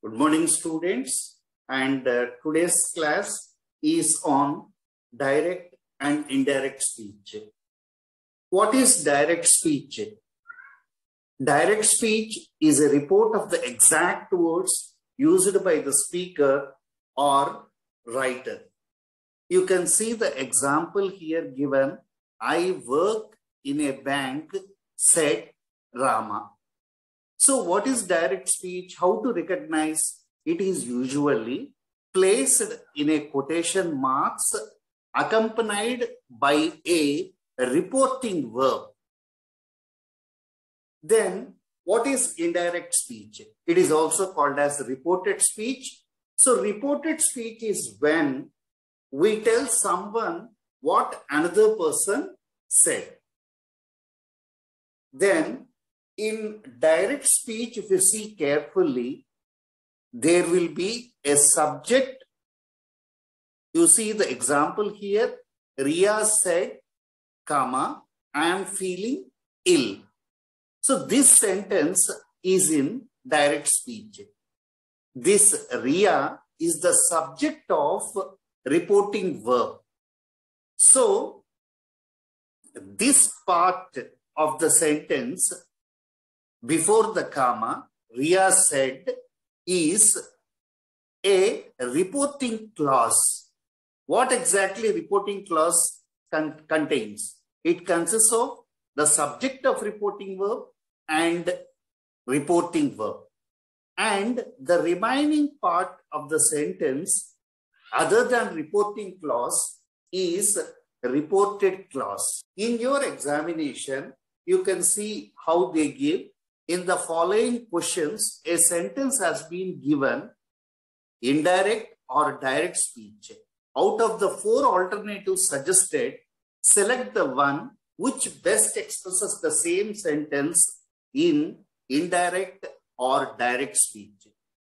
Good morning, students. And today's class is on direct and indirect speech. What is direct speech? Direct speech is a report of the exact words used by the speaker or writer. You can see the example here given. I work in a bank, said Rama. So what is direct speech? How to recognize? It is usually placed in a quotation marks accompanied by a reporting verb. Then what is indirect speech? It is also called as reported speech. So reported speech is when we tell someone what another person said. Then in direct speech, if you see carefully, there will be a subject. You see the example here. Ria said, comma, I am feeling ill. So this sentence is in direct speech. This Ria is the subject of reporting verb. So this part of the sentence before the comma, Ria said, is a reporting clause. What exactly reporting clause contains? It consists of the subject of reporting verb and reporting verb. And the remaining part of the sentence, other than reporting clause, is reported clause. In your examination, you can see how they give. In the following questions, a sentence has been given, indirect or direct speech. Out of the 4 alternatives suggested, select the one which best expresses the same sentence in indirect or direct speech.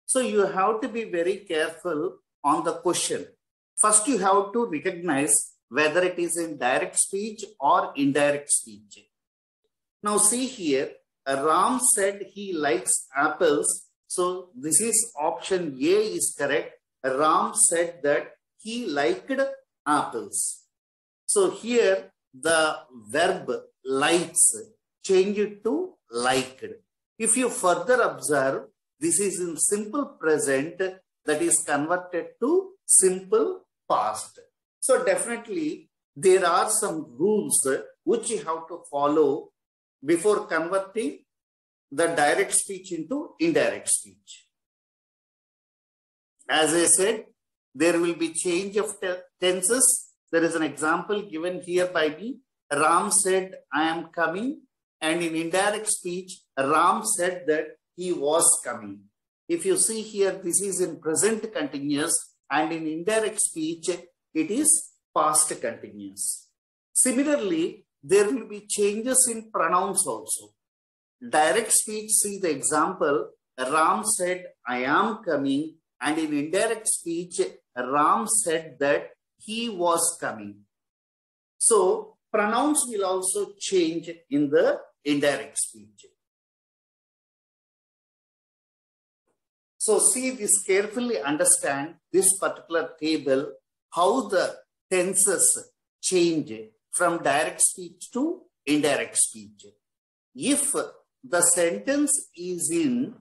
So you have to be very careful on the question. First, you have to recognize whether it is in direct speech or indirect speech. Now see here, Ram said he likes apples. So this is option A is correct. Ram said that he liked apples. So here the verb likes changed to liked. If you further observe, this is in simple present that is converted to simple past. So definitely there are some rules which you have to follow before converting the direct speech into indirect speech. As I said, there will be change of tenses. There is an example given here by me. Ram said, I am coming. And in indirect speech, Ram said that he was coming. If you see here, this is in present continuous, and in indirect speech, it is past continuous. Similarly, there will be changes in pronouns also. Direct speech, see the example, Ram said, I am coming. And in indirect speech, Ram said that he was coming. So, pronouns will also change in the indirect speech. So, see this carefully, understand this particular table, how the tenses change from direct speech to indirect speech. If the sentence is in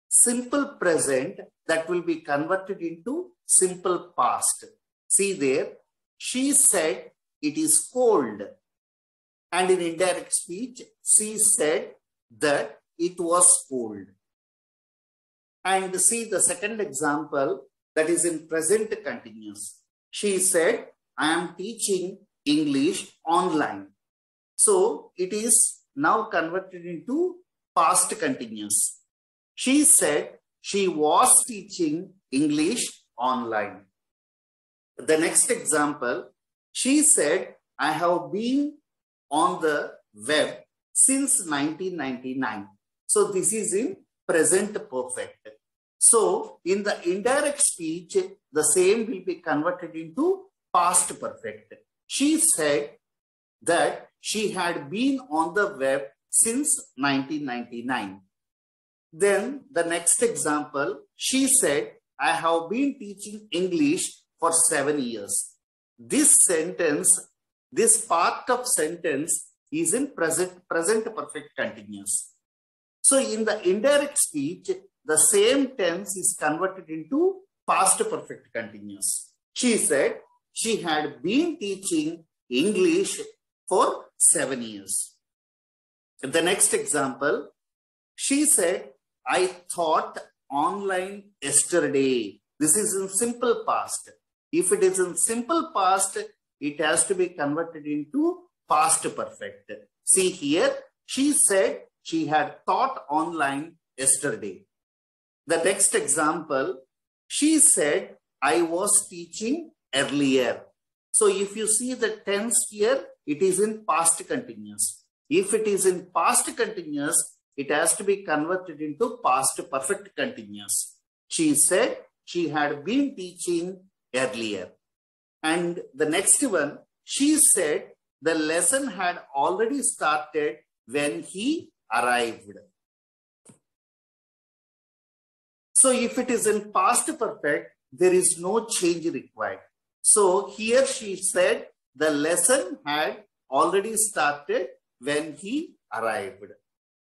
simple present, that will be converted into simple past. See there, she said it is cold. And in indirect speech, she said that it was cold. And see the second example, that is in present continuous. She said, I am teaching English online. So it is now converted into past continuous. She said she was teaching English online. The next example, she said, I have been on the web since 1999. So this is in present perfect. So in the indirect speech, the same will be converted into past perfect. She said that she had been on the web since 1999. Then the next example, she said, I have been teaching English for 7 years. This sentence, this part of sentence is in present perfect continuous. So in the indirect speech, the same tense is converted into past perfect continuous. She said she had been teaching English for 7 years. The next example, she said, I taught online yesterday. This is in simple past. If it is in simple past, it has to be converted into past perfect. See here, she said she had taught online yesterday. The next example, she said, I was teaching earlier. So if you see the tense here, it is in past continuous. If it is in past continuous, it has to be converted into past perfect continuous. She said she had been teaching earlier. And the next one, she said the lesson had already started when he arrived. So if it is in past perfect, there is no change required. So here she said the lesson had already started when he arrived.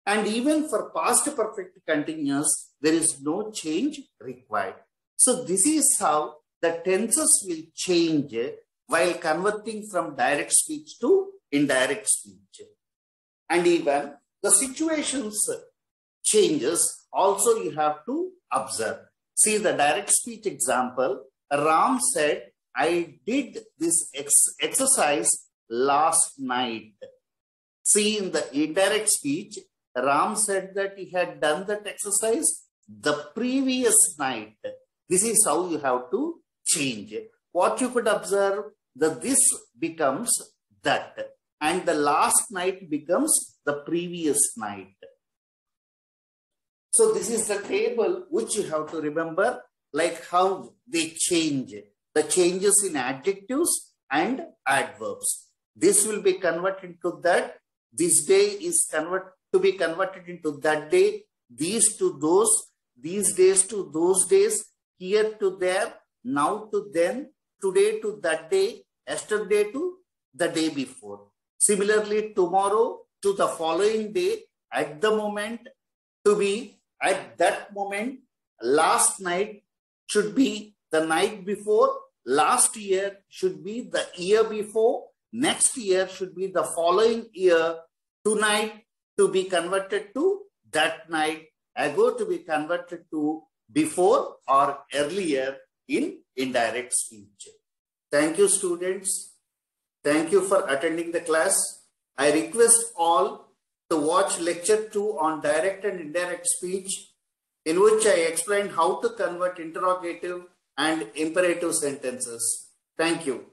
And even for past perfect continuous, there is no change required. So this is how the tenses will change while converting from direct speech to indirect speech. And even the situations changes also you have to observe. See the direct speech example, Ram said, I did this exercise last night. See in the indirect speech, Ram said that he had done that exercise the previous night. This is how you have to change. What you could observe, that this becomes that and the last night becomes the previous night. So this is the table which you have to remember, like how they change, the changes in adjectives and adverbs. This will be converted to that. This day is to be converted into that day, these to those, these days to those days, here to there, now to then, today to that day, yesterday to the day before. Similarly, tomorrow to the following day, at the moment, to be at that moment, last night should be the night before, last year should be the year before, next year should be the following year, tonight to be converted to that night, ago to be converted to before or earlier in indirect speech. Thank you, students. Thank you for attending the class. I request all to watch lecture 2 on direct and indirect speech, in which I explained how to convert interrogative and imperative sentences. Thank you.